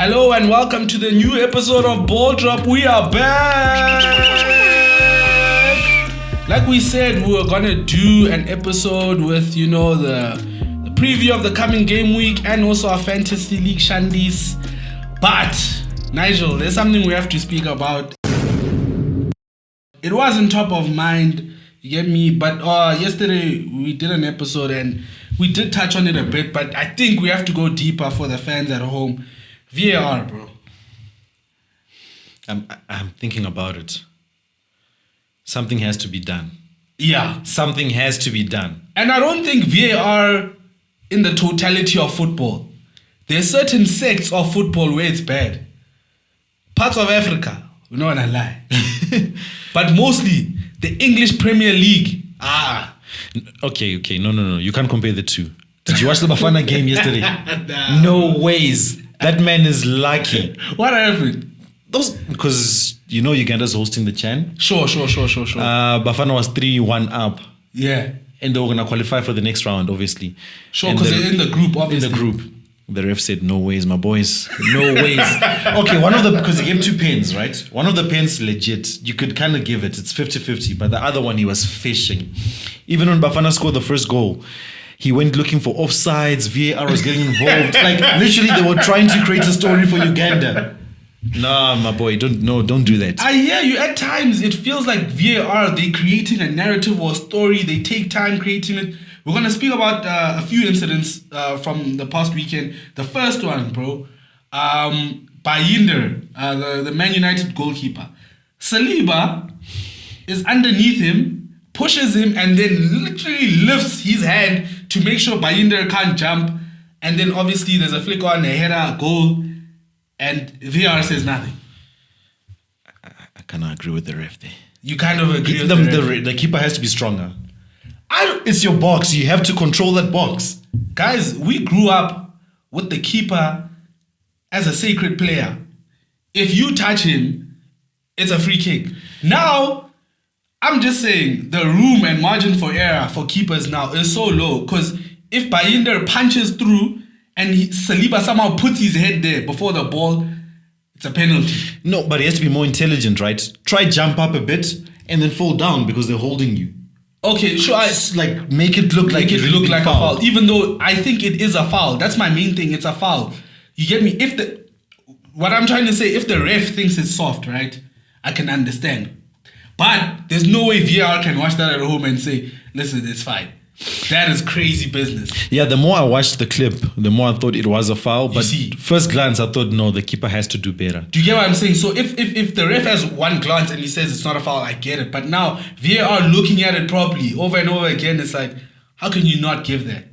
Hello and welcome to the new episode of Ball Drop. We are back! Like we said, we were gonna do an episode with, the preview of the coming game week and also our fantasy league shandies. But, Nigel, there's something we have to speak about. It wasn't top of mind, you get me? But yesterday we did an episode and we did touch on it a bit, but I think we have to go deeper for the fans at home. VAR, bro. I'm thinking about it. Something has to be done. Yeah. Something has to be done. And I don't think VAR in the totality of football. There's certain sects of football where it's bad. Parts of Africa, we don't want to lie. But mostly the English Premier League. Okay. No. You can't compare the two. Did you watch the Bafana game yesterday? No ways. That man is lucky. What happened? Because Uganda's hosting the Chan. Sure. Bafana was 3-1 up. Yeah. And they were going to qualify for the next round, obviously. Sure, because they're in the group, obviously. In the group. The ref said, no ways, my boys. No ways. Okay, because he gave 2 pens, right? One of the pens, legit. You could kind of give it. It's 50-50. But the other one, he was fishing. Even when Bafana scored the first goal, he went looking for offsides. VAR was getting involved. Like, literally, they were trying to create a story for Uganda. Nah, my boy, don't do that. I hear you. At times, it feels like VAR, they're creating a narrative or a story. They take time creating it. We're going to speak about a few incidents from the past weekend. The first one, bro, Bayinder, the Man United goalkeeper. Saliba is underneath him, pushes him, and then literally lifts his hand to make sure Bayinder can't jump. And then obviously there's a flick on, a header, a goal, and VAR says nothing. I cannot agree with the ref there. You kind of agree with the ref? The keeper has to be stronger. It's your box. You have to control that box. Guys, we grew up with the keeper as a sacred player. If you touch him, it's a free kick. Now, I'm just saying the room and margin for error for keepers now is so low, because if Bayinder punches through and Saliba somehow puts his head there before the ball, it's a penalty. No, but he has to be more intelligent, right? Try jump up a bit and then fall down because they're holding you. Okay, sure. Make it look like a foul. Even though I think it is a foul. That's my main thing. It's a foul. You get me? What I'm trying to say, if the ref thinks it's soft, right? I can understand. But there's no way VAR can watch that at home and say, listen, it's fine. That is crazy business. Yeah, the more I watched the clip, the more I thought it was a foul. But first glance, I thought, no, the keeper has to do better. Do you get what I'm saying? So if the ref has one glance and he says it's not a foul, I get it. But now, VAR looking at it properly over and over again, it's like, how can you not give that?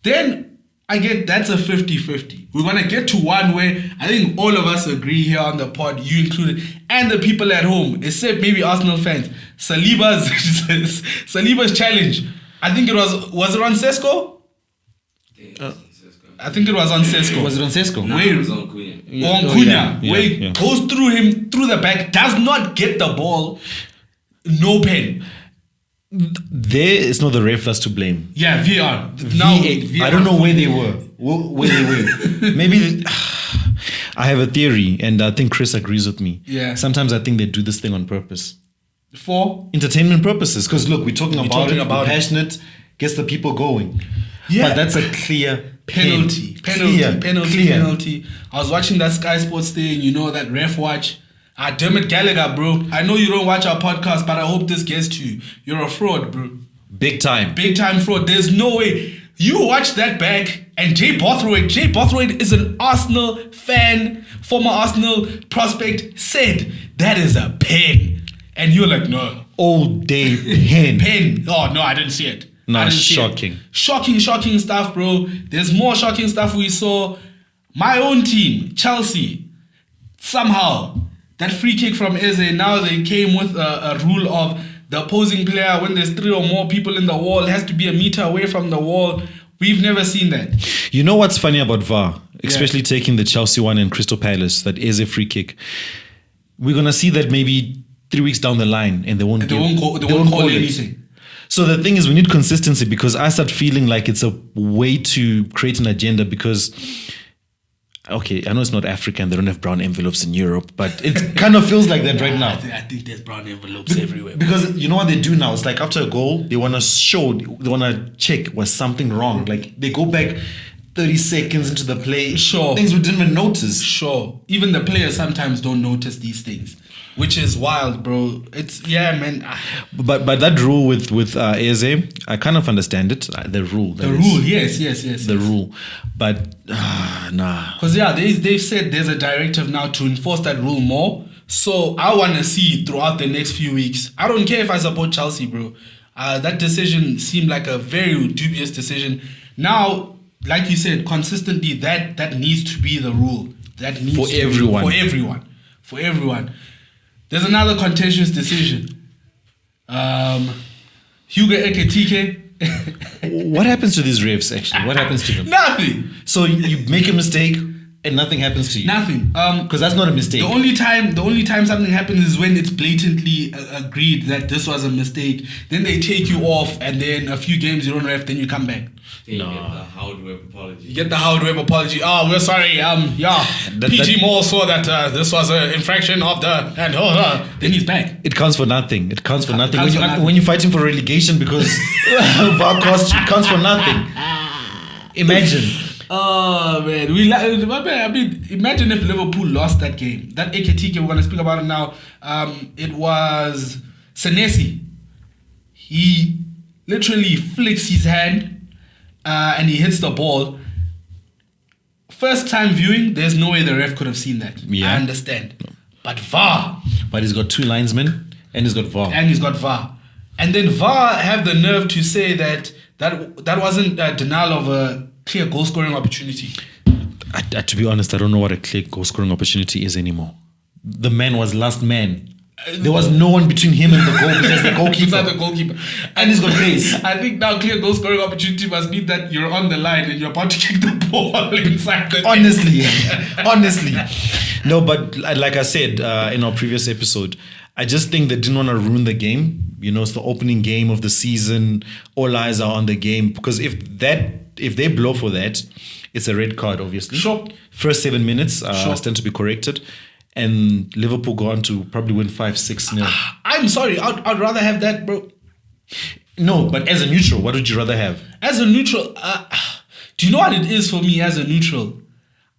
Then I get that's a 50-50. We're going to get to one where I think all of us agree here on the pod, you included, and the people at home, except maybe Arsenal fans. Saliba's challenge. I think it was it on Sesko? I think it was on Sesko. Was it on Sesko? No, it was on Cunha. On Cunha, where he goes through him, through the back, does not get the ball, no pen. There is not the ref that's to blame. Yeah, VAR. Now, I don't know where they were. Maybe I have a theory, and I think Chris agrees with me. Yeah. Sometimes I think they do this thing on purpose. For entertainment purposes, because look, we're talking about it, passionate, gets the people going. Yeah, but that's a clear penalty. Penalty. I was watching that Sky Sports thing, that ref watch. Dermot Gallagher, bro. I know you don't watch our podcast, but I hope this gets to you. You're a fraud, bro. Big time fraud. There's no way. You watch that back, and Jay Bothroyd is an Arsenal fan, former Arsenal prospect, said that is a pen. And you're like, no. All day pen. Pen. Oh, no, I didn't see it. No, shocking. Shocking stuff, bro. There's more shocking stuff we saw. My own team, Chelsea, somehow, that free kick from Eze, now they came with a rule of the opposing player, when there's 3 or more people in the wall, has to be a meter away from the wall. We've never seen that. You know what's funny about VAR? Especially taking the Chelsea one in Crystal Palace, that Eze free kick. We're going to see that maybe 3 weeks down the line, and they won't call anything. So the thing is, we need consistency, because I start feeling like it's a way to create an agenda, because Okay, I know it's not African. They don't have brown envelopes in Europe, but it kind of feels like that right now. I think there's brown envelopes everywhere. Because you know what they do now? It's like after a goal, they want to check was something wrong. Like they go back 30 seconds into the play. Sure. Things we didn't even notice. Sure. Even the players sometimes don't notice these things, which is wild, bro. It's, yeah, man. But that rule with Eze, I kind of understand it. The rule. Yes. The rule. But, nah. Because, yeah, they've said there's a directive now to enforce that rule more. So I want to see throughout the next few weeks. I don't care if I support Chelsea, bro. That decision seemed like a very dubious decision. Now, like you said, consistently, that needs to be the rule. That needs for to everyone. For everyone. There's another contentious decision. Hugo Ekitike. What happens to these refs, actually? What happens to them? Nothing. So you make a mistake and nothing happens to you? Nothing. Because that's not a mistake. The only time something happens is when it's blatantly agreed that this was a mistake. Then they take you off, and then a few games you don't ref, then you come back. You get the Howard Webb apology. You get the Howard Webb apology. Oh, we're sorry. PG Moore saw that this was an infraction of the... And then he's back. It counts for nothing. When you're fighting for relegation because VAR cost, it counts for nothing. Imagine. Oh, man. I mean, imagine if Liverpool lost that game. That Ekitike, we're going to speak about it now. It was Senesi. He literally flicks his hand and he hits the ball. First time viewing, there's no way the ref could have seen that. Yeah. I understand. But VAR. But he's got 2 linesmen and he's got VAR. And then VAR have the nerve to say that wasn't a denial of a clear goal scoring opportunity. To be honest, I don't know what a clear goal scoring opportunity is anymore. The man was last man. There was no one between him and the goal besides the goalkeeper. Besides the goalkeeper. And he's got pace. I think now clear goal scoring opportunity must mean that you're on the line and you're about to kick the ball inside the Honestly. No, but like I said in our previous episode, I just think they didn't want to ruin the game. You know, it's the opening game of the season. All eyes are on the game. Because if they blow for that, it's a red card, obviously. Sure. First 7 minutes stand to be corrected. And Liverpool go on to probably win 5-6-0. I'm sorry. I'd rather have that, bro. No, but as a neutral, what would you rather have? As a neutral, do you know what it is for me as a neutral?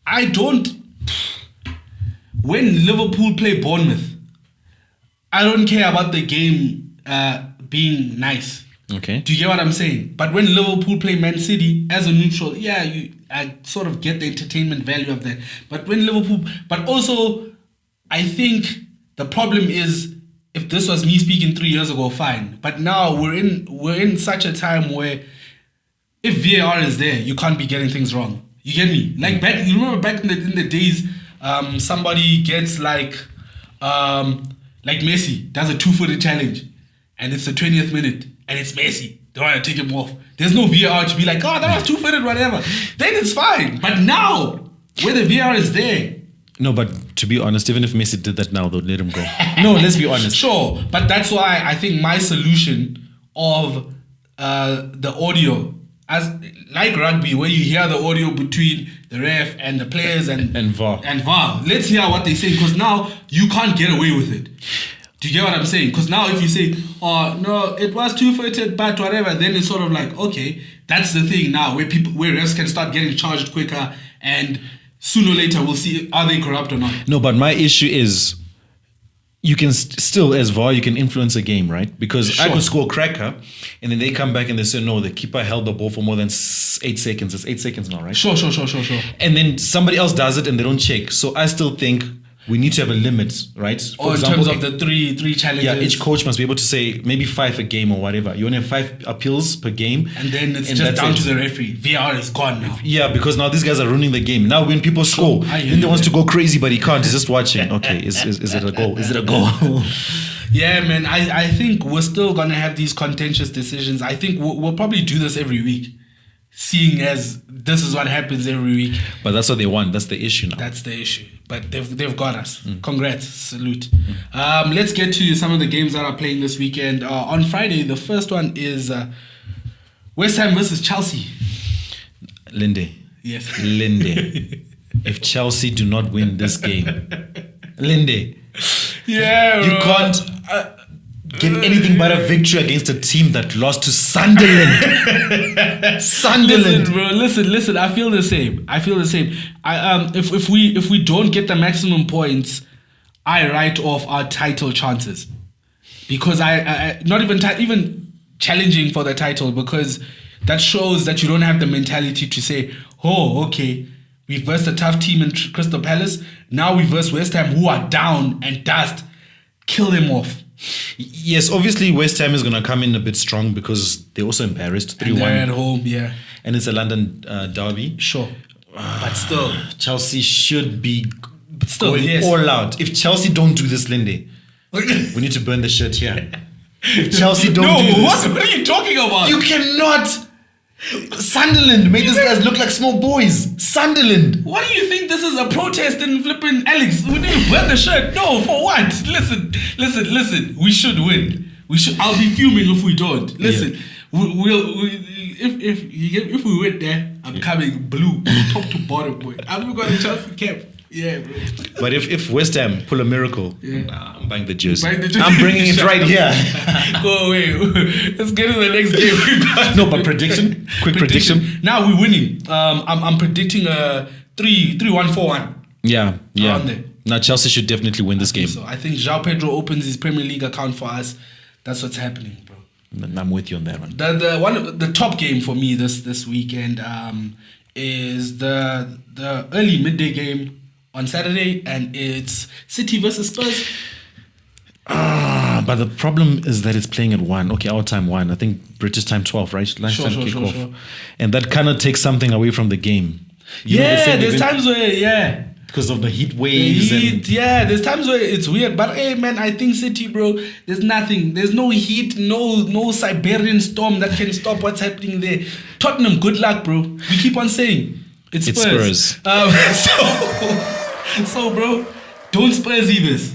I don't... When Liverpool play Bournemouth, I don't care about the game being nice. Okay. Do you get what I'm saying? But when Liverpool play Man City as a neutral, I sort of get the entertainment value of that. But when Liverpool... But also... I think the problem is, if this was me speaking 3 years ago, fine. But now we're in such a time where if VAR is there, you can't be getting things wrong. You get me? Like you remember back in the days, somebody gets like Messi does a 2-footed challenge, and it's the 20th minute, and it's Messi. They want to take him off. There's no VAR to be like, oh, that was 2-footed, whatever. Then it's fine. But now, where the VAR is there. No, but to be honest, even if Messi did that now, they'll let him go. No, let's be honest. Sure, but that's why I think my solution of the audio, as like rugby, where you hear the audio between the ref and the players and VAR. Let's hear what they say, because now you can't get away with it. Do you get what I'm saying? Because now if you say, oh, no, it was 2-footed, but whatever, then it's sort of like, okay, that's the thing now, where refs can start getting charged quicker, and sooner or later we'll see, are they corrupt or not? No, but my issue is, you can still, as VAR, you can influence a game, right? Because Sure. I could score a cracker, and then they come back and they say, no, the keeper held the ball for more than 8 seconds. It's 8 seconds now, right? Sure. And then somebody else does it and they don't check. So I still think we need to have a limit, right? For example, in terms of the three challenges. Yeah, each coach must be able to say maybe 5 a game or whatever. You only have 5 appeals per game. And then it's just down to the referee. VAR is gone now. Yeah, because now these guys are ruining the game. Now when people score, then they want to go crazy, but he can't. He's just watching. Okay, is it a goal? Is it a goal? Yeah, man. I think we're still going to have these contentious decisions. I think we'll probably do this every week, seeing as this is what happens every week. But that's what they want. That's the issue now. That's the issue. But they've got us. Congrats. Salute. Let's get to some of the games that are playing this weekend. On Friday, the first one is West Ham versus Chelsea. Linde. Yes. Linde. if Chelsea do not win this game, Linde, Yeah, you bro. can't get anything but a victory against a team that lost to Sunderland. Sunderland. Listen, bro. Listen. I feel the same. If we don't get the maximum points, I write off our title chances, because I not even challenging for the title, because that shows that you don't have the mentality to say, oh, okay, we versed a tough team in Crystal Palace. Now we verse West Ham, who are down and dust. Kill them off. Yes, obviously West Ham is going to come in a bit strong because they're also embarrassed 3-1. And they're at home, yeah. And it's a London derby. Sure. But still. Chelsea should be Still, going yes. all out. If Chelsea don't do this, Linde, we need to burn the shirt here. If Chelsea don't do this... What are you talking about? You cannot... Sunderland made these guys look like small boys. Sunderland. What do you think this is, a protest in flipping Alex? We need to burn the shirt. No, for what? Listen. We should win. I'll be fuming if we don't. Listen, if we win there, I'm coming blue, top to bottom, boy. I've got a Chelsea cap. Yeah, bro. But if West Ham pull a miracle, I'm buying the jersey. Buy the jersey. I'm bringing it right here. Go away. Let's get to the next game. No, but prediction. Quick prediction. Now we're winning. I'm predicting a 3-1-4-1. Yeah. Around there. Now Chelsea should definitely win this game. So I think João Pedro opens his Premier League account for us. That's what's happening, bro. I'm with you on that one. The one of the top game for me this weekend is the early midday game on Saturday, and it's City versus Spurs. But the problem is that it's playing at 1. Okay, our time 1. I think British time 12, right? Lunchtime kickoff. Sure. And that kind of takes something away from the game. You know, There's times where, because of the heat waves. There's times where it's weird. But hey, man, I think City, bro, there's nothing. There's no heat, no Siberian storm that can stop what's happening there. Tottenham, good luck, bro. We keep on saying it's Spurs. So, bro, don't Spurs this.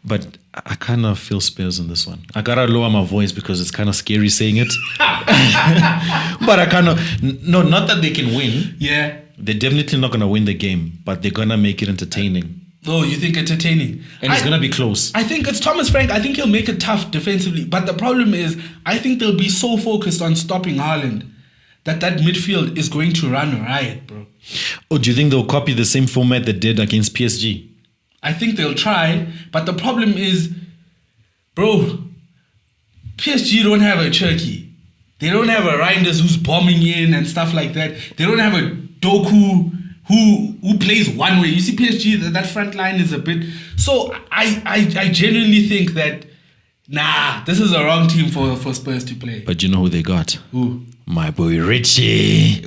But I kind of feel Spurs in this one. I gotta lower my voice because it's kind of scary saying it. But I kind of... No, not that they can win. Yeah. They're definitely not going to win the game, but they're going to make it entertaining. Oh, you think entertaining? And it's going to be close. I think it's Thomas Frank. I think he'll make it tough defensively. But the problem is, I think they'll be so focused on stopping Haaland that midfield is going to run riot, bro. Or do you think they'll copy the same format they did against PSG? I think they'll try. But the problem is, bro, PSG don't have a Turkey. They don't have a Reinders who's bombing in and stuff like that. They don't have a Doku who plays one way. You see PSG, that front line is a bit... So I genuinely think that, this is a wrong team for Spurs to play. But you know who they got? Who? My boy Richie.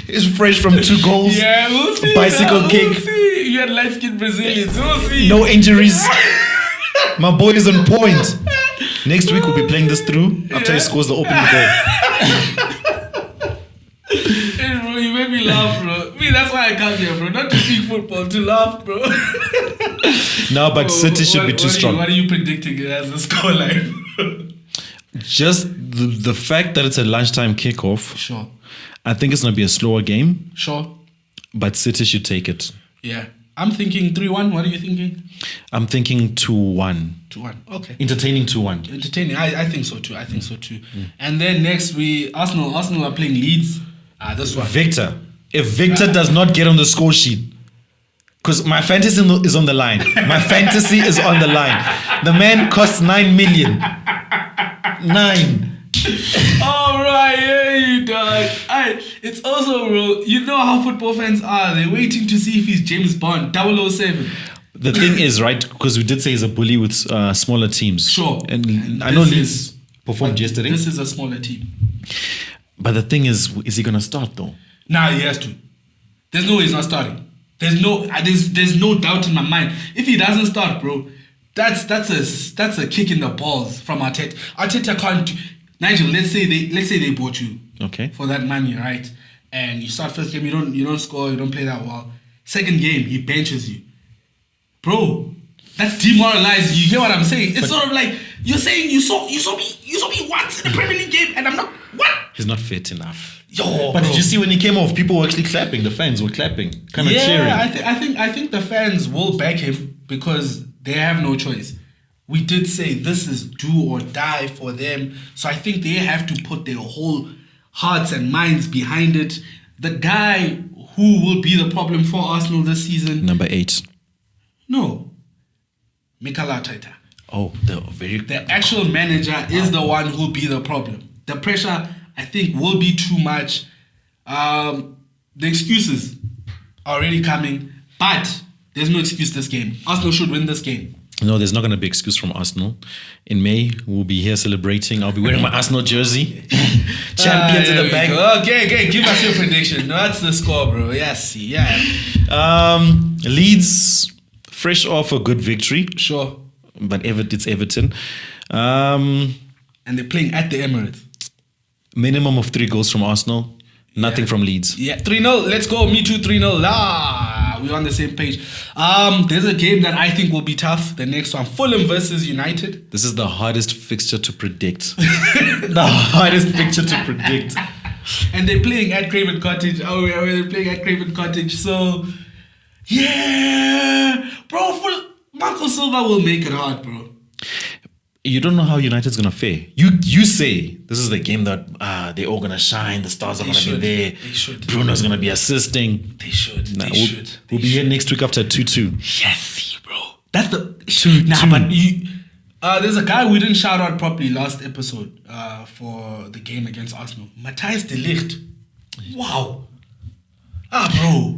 He's fresh from 2 goals. Yeah, we'll see. Bicycle kick. We'll see. You had light-skinned Brazilians. We'll see. No injuries. My boy is on point. Next week we'll be playing this through after he scores the opening goal. Hey, bro, you made me laugh, bro. That's why I come here, bro. Not to speak football, to laugh, bro. No, but City should be too strong. What are you predicting as the scoreline? Just the fact that it's a lunchtime kickoff. Sure. I think it's going to be a slower game. Sure. But City should take it. Yeah. I'm thinking 3-1. What are you thinking? I'm thinking 2-1. 2-1. Okay. Entertaining 2-1. Entertaining. I think so too. And then next Arsenal are playing Leeds. This one. Victor. If Victor does not get on the score sheet, because my fantasy is on the line. My fantasy is on the line. The man costs 9 million. 9. All right, yeah, you dog. It's also, bro, you know how football fans are. They're waiting to see if he's James Bond, 007. The thing is, right, because we did say he's a bully with smaller teams. Sure. And I know Leeds performed yesterday. This is a smaller team. But the thing is he going to start though? Nah, he has to. There's no way he's not starting. There's no doubt in my mind. If he doesn't start, bro, that's a kick in the balls from Arteta. Arteta can't. Nigel, let's say they bought you, okay, for that money, right? And you start first game, you don't score, you don't play that well. Second game, he benches you, bro. That's demoralizing. You hear what I'm saying? It's sort of like You're saying you saw me once in the Premier League game, and I'm not. What? He's not fit enough. Yo, but bro. did you see when he came off? People were actually clapping. The fans were clapping, kind of cheering. I think the fans will back him because they have no choice. We did say this is do or die for them, so I think they have to put their whole hearts and minds behind it. The guy who will be the problem for Arsenal this season, number 8. No, Mikel Arteta. Oh, the actual manager is the one who'll be the problem. The pressure, I think, will be too much. The excuses are already coming, but there's no excuse this game. Arsenal should win this game. No, there's not going to be excuse from Arsenal. In May, we'll be here celebrating. I'll be wearing my Arsenal jersey. Champions in the back. Okay, give us your prediction. No, that's the score, bro. Yes, yeah. Leeds, fresh off a good victory. Sure. But it's Everton. And they're playing at the Emirates. Minimum of 3 goals from Arsenal. Nothing from Leeds. Yeah, 3-0. Let's go. Me too, 3-0. We're on the same page. There's a game that I think will be tough. The next one, Fulham versus United. This is the hardest fixture to predict. The hardest fixture to predict. And they're playing at Craven Cottage. Oh, yeah, they're playing at Craven Cottage. So, yeah. Bro, Marco Silva will make it hard, bro. You don't know how United's going to fare. You say this is the game that they're all going to shine. The stars are going to be there. They should. Bruno's going to be assisting. They should. We'll be here next week after 2-2. Yes, bro. That's the... 2-2. But there's a guy we didn't shout out properly last episode for the game against Arsenal. Matthijs de Ligt. Wow. Bro.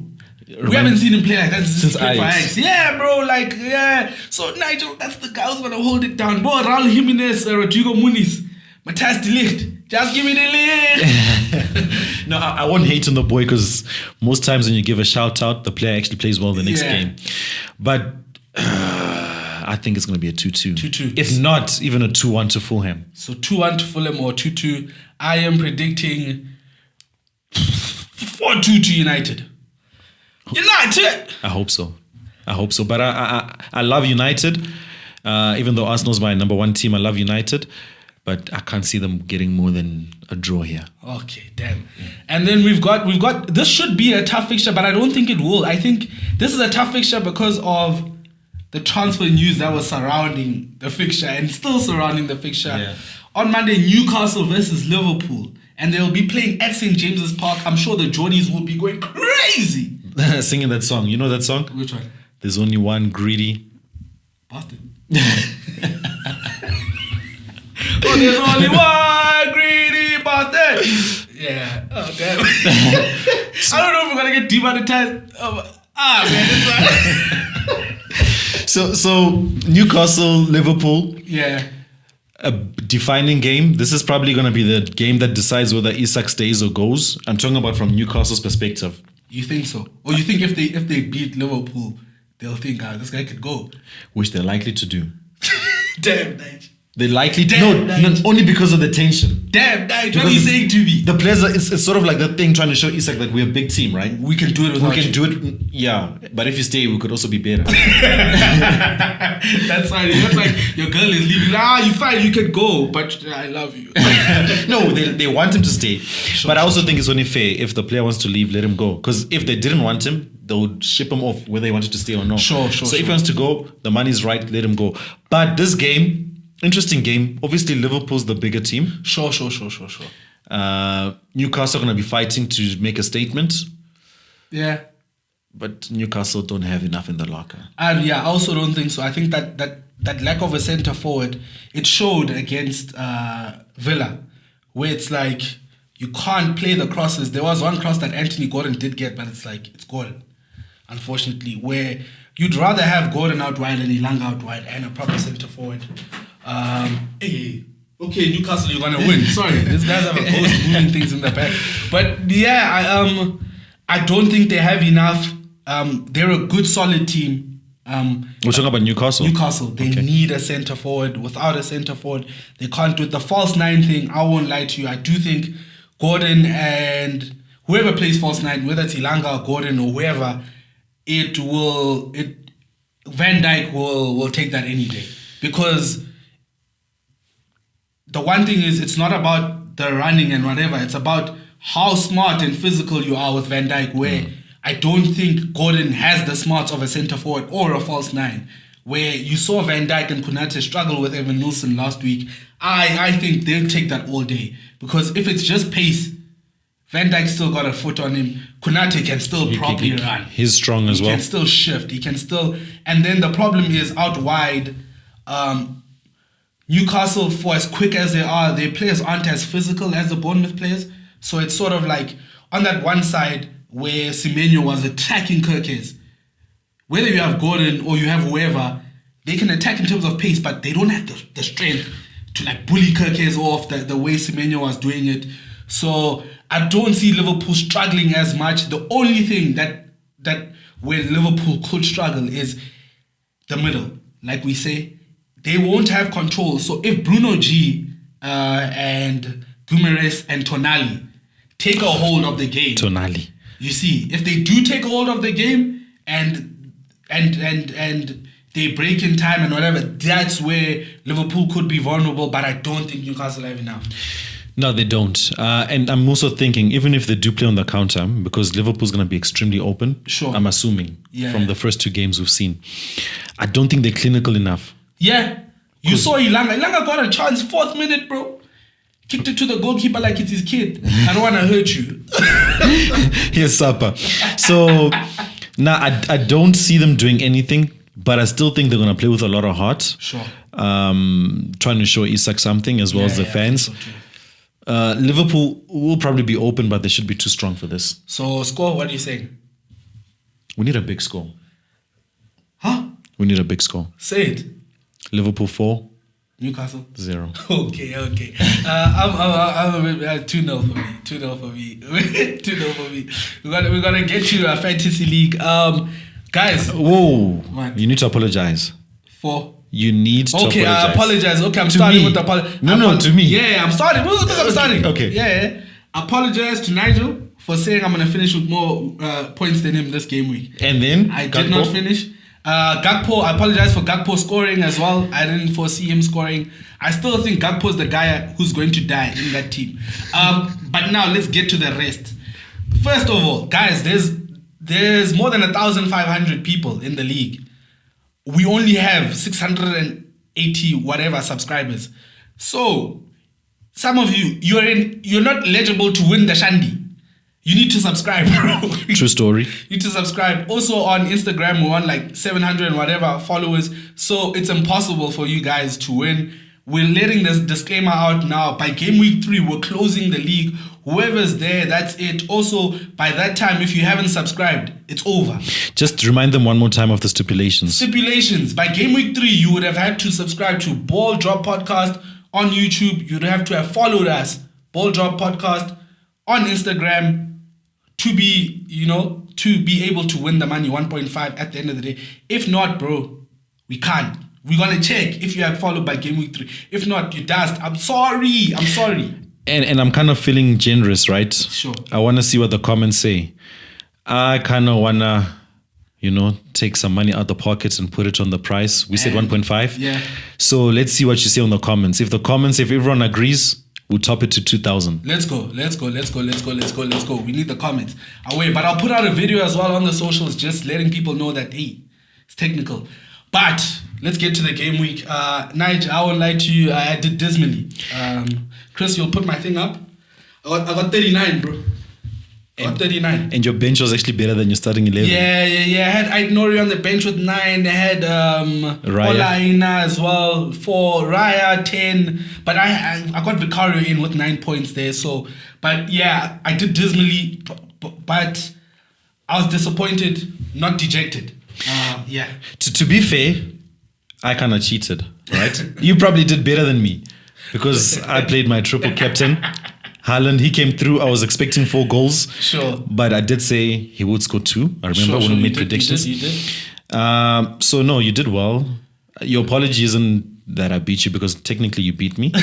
We haven't seen him play like that since Ajax. Yeah, bro, yeah. So, Nigel, that's the guy who's going to hold it down. Bro, Raul Jimenez, Rodrigo Muniz, Matthijs de Ligt. Just give me the Ligt. No, I won't hate on the boy because most times when you give a shout out, the player actually plays well the next game. But I think it's going to be a 2-2. 2-2. If not, even a 2-1 to Fulham. So 2-1 to Fulham or 2-2. I am predicting 4-2 to United. United! I hope so. But I love United. Even though Arsenal's my number 1 team, I love United. But I can't see them getting more than a draw here. Okay, damn. And then we've got this should be a tough fixture, but I don't think it will. I think this is a tough fixture because of the transfer news that was surrounding the fixture and still surrounding the fixture. Yeah. On Monday, Newcastle versus Liverpool. And they'll be playing at St. James's Park. I'm sure the Geordies will be going crazy. Singing that song. You know that song? Which one? There's only one greedy bastard. Oh, there's only one greedy bastard. Yeah. Oh, damn. I don't know if we're going to get demonetized. Man, it's like... So Newcastle, Liverpool. Yeah. A defining game. This is probably going to be the game that decides whether Isak stays or goes. I'm talking about from Newcastle's perspective. You think so? Or you think if they beat Liverpool, they'll think, this guy could go? Which they're likely to do. Damn, Nige. They're likely to... No, only because of the tension. Damn, Nige. What are you saying to me? The players, it's sort of like that thing trying to show Isak that we're a big team, right? We can do it without you. Do it, yeah. But if you stay, we could also be better. That's fine. That's like your girl is leaving. You fine, you can go, but I love you. No, they want him to stay. Sure, but I also think it's only fair if the player wants to leave, let him go. Because if they didn't want him, they would ship him off whether he wanted to stay or not. So if he wants to go, the money's right, let him go. But this game... Interesting game. Obviously, Liverpool's the bigger team. Sure. Newcastle are going to be fighting to make a statement. Yeah. But Newcastle don't have enough in the locker. And I also don't think so. I think that lack of a centre forward, it showed against Villa, where it's like you can't play the crosses. There was one cross that Anthony Gordon did get, but it's like, it's Gordon, unfortunately, where you'd rather have Gordon out wide and Ilanga out wide and a proper centre forward. Okay, Newcastle, you're gonna win. Sorry, these guys have a ghost moving things in the back. But yeah, I don't think they have enough. They're a good, solid team. We're talking about Newcastle. They need a centre forward. Without a centre forward, they can't do it. The false 9 thing, I won't lie to you. I do think Gordon and whoever plays false 9, whether it's Ilanga or Gordon or whoever, Van Dijk will take that any day, because the one thing is, it's not about the running and whatever. It's about how smart and physical you are with Van Dijk, where I don't think Gordon has the smarts of a centre forward or a false nine. Where you saw Van Dijk and Konate struggle with Evan Nilsson last week, I think they'll take that all day. Because if it's just pace, Van Dijk still got a foot on him. Konate can still probably run. He's strong as well. He can still shift. He can still... And then the problem is out wide, Newcastle, for as quick as they are, their players aren't as physical as the Bournemouth players. So it's sort of like on that one side where Semenyo was attacking Kirkes, whether you have Gordon or you have whoever, they can attack in terms of pace, but they don't have the strength to like bully Kirkes off the way Semenyo was doing it. So I don't see Liverpool struggling as much. The only thing that where Liverpool could struggle is the middle. Like we say, they won't have control. So if Bruno G and Guimaraes and Tonali take a hold of the game, you see, if they do take a hold of the game and they break in time and whatever, that's where Liverpool could be vulnerable, but I don't think Newcastle have enough. No, they don't. And I'm also thinking, even if they do play on the counter, because Liverpool's going to be extremely open, I'm assuming, from the first two games we've seen, I don't think they're clinical enough. Yeah. You saw Ilanga. Ilanga got a chance, 4th minute, bro. Kicked it to the goalkeeper like it's his kid. I don't want to hurt you. Here's Sapa. So... Now, I don't see them doing anything, but I still think they're going to play with a lot of heart. Sure. Trying to show Isak something as well as the fans. So Liverpool will probably be open, but they should be too strong for this. So, score, what are you saying? We need a big score. Huh? We need a big score. Say it. Liverpool 4. Newcastle 0. Okay. I'm 2-0 for me. 2-0 for me. 2-0 for me. We're gonna get to a fantasy league. Guys. Whoa. What? You need to apologize. For? You need to apologize. Okay, I apologize. Okay, I'm starting with the apology. No, to me. Yeah, I'm starting. I'm starting. Okay. Yeah. Apologize to Nigel for saying I'm gonna finish with more points than him this game week. And then? I did not finish. Gakpo, I apologize for Gakpo scoring as well. I didn't foresee him scoring. I still think Gakpo is the guy who's going to die in that team. But now let's get to the rest. First of all, guys, there's more than 1,500 people in the league. We only have 680 whatever subscribers. So some of you're not eligible to win the Shandy. You need to subscribe, bro. True story. You need to subscribe. Also on Instagram, we're on like 700 and whatever followers. So it's impossible for you guys to win. We're letting this disclaimer out now. By game week 3, we're closing the league. Whoever's there, that's it. Also, by that time, if you haven't subscribed, it's over. Just remind them one more time of the stipulations. Stipulations. By game week 3, you would have had to subscribe to Ball Drop Podcast on YouTube. You'd have to have followed us, Ball Drop Podcast, on Instagram, to be able to win the money 1.5 at the end of the day. If not, bro, we can't. We're gonna check if you have followed by game week 3. If not, you dust. I'm sorry. And I'm kind of feeling generous, right? Sure. I want to see what the comments say. I kind of want to, take some money out the pockets and put it on the price. We said 1.5. Yeah. So let's see what you say on the comments. If everyone agrees, we'll top it to 2,000. Let's go. We need the comments. But I'll put out a video as well on the socials, just letting people know that, hey, it's technical. But let's get to the game week. Nigel, I won't lie to you, I did dismally. Chris, you'll put my thing up. I got 39, bro. I got 39. And your bench was actually better than your starting 11. Yeah. I had Aït-Nouri on the bench with 9. I had Ola Aina as well for Raya 10. But I got Vicario in with 9 points there. So, but yeah, I did dismally. But I was disappointed, not dejected. Yeah. To be fair, I kind of cheated, right? You probably did better than me because I played my triple captain. Haaland, he came through. I was expecting 4 goals. Sure. But I did say he would score 2. I remember when we made predictions. You did. So no, you did well. Your apology isn't that I beat you because technically you beat me.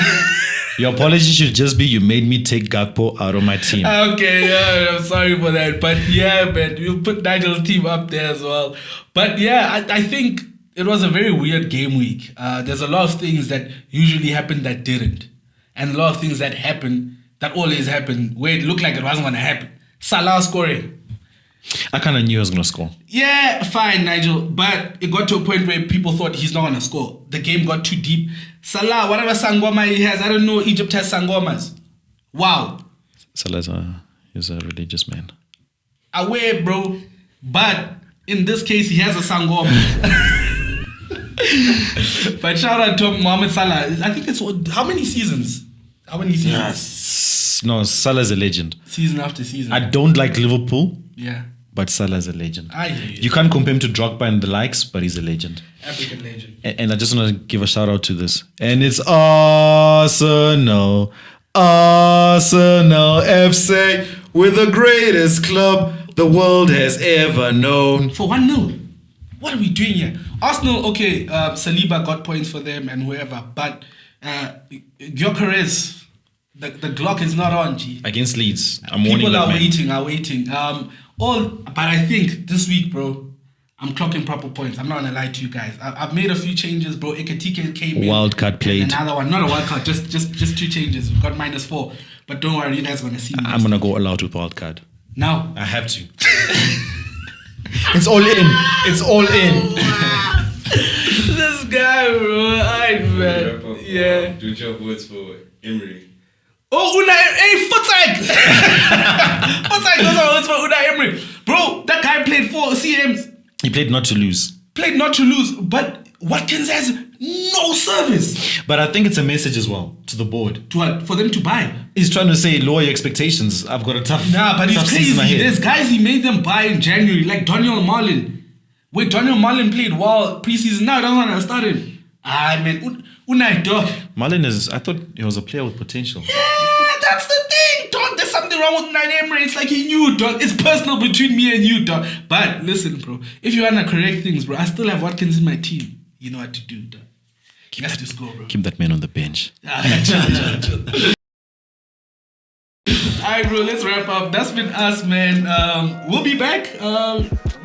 Your apology should just be you made me take Gakpo out of my team. Okay, yeah, I'm sorry for that. But yeah, man, we'll put Nigel's team up there as well. But yeah, I think it was a very weird game week. There's a lot of things that usually happen that didn't. and a lot of things that happen, that always happen, where it looked like it wasn't going to happen. Salah scoring. I kind of knew he was going to score. Yeah, fine, Nigel. But it got to a point where people thought he's not going to score. The game got too deep. Salah, whatever Sangoma he has, I don't know, Egypt has Sangomas. Wow. Salah's he's a religious man. Aware, bro. But in this case, he has a Sangoma. But shout out to Mohamed Salah. I think it's, how many seasons? No, Salah's a legend. Season after season. I don't like Liverpool. Yeah. But Salah's a legend. I hear you. You can't compare him to Drogba and the likes, but he's a legend. African legend. And I just want to give a shout out to this. And it's Arsenal. Arsenal FC. We're the greatest club the world has ever known. For 1-0. What are we doing here? Arsenal, okay, Saliba got points for them and whoever, but Gyökeres, the Glock is not on, G. Against Leeds. I'm warning People that are man. waiting. But I think this week, bro, I'm clocking proper points. I'm not gonna lie to you guys. I've made a few changes, bro. Ekatike came in. Wildcard played. Another one, not a wildcard, just 2 changes. We've got -4. But don't worry, you guys are gonna see me. I'm going to go all out with wildcard. Now. I have to. It's all in. It's all in. This guy, bro. Man. Yeah. Do your words for Emery. Oh, Unai, hey, Futsag! Futsag goes on words for Unai Emery. Bro, that guy played 4 CMs. He played not to lose. But Watkins has no service. But I think it's a message as well to the board. For them to buy. He's trying to say lower your expectations. I've got a tough. Nah, but tough it's season crazy. ahead. There's guys he made them buy in January, like Daniel Marlin. Wait, Daniel Marlin played well preseason. Now I don't want to start him. Man, Unai, dog. Marlin is. I thought he was a player with potential. Yeah, that's the thing, dog. There's something wrong with Unai Emery. It's like he knew, dog. It's personal between me and you, dog. But listen, bro. If you want to correct things, bro, I still have Watkins in my team. You know what to do, dog. Let's just go, bro. Keep that man on the bench. Chill. Alright, bro, let's wrap up. That's been us, man. We'll be back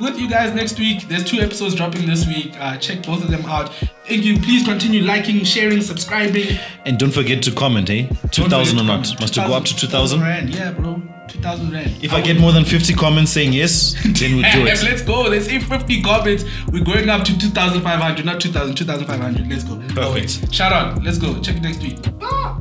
with you guys next week. There's 2 episodes dropping this week. Check both of them out. Thank you. Please continue liking, sharing, subscribing. And don't forget to comment, 2,000 or not? Must you go up to 2,000? Rand, yeah, bro. 2,000 Rand. If I get more than 50 comments saying yes, then we'll do it. Let's go. Let's see 50 comments. We're going up to 2,500, not 2,000, 2,500. Let's go. Perfect. Shout out. Let's go. Check next week.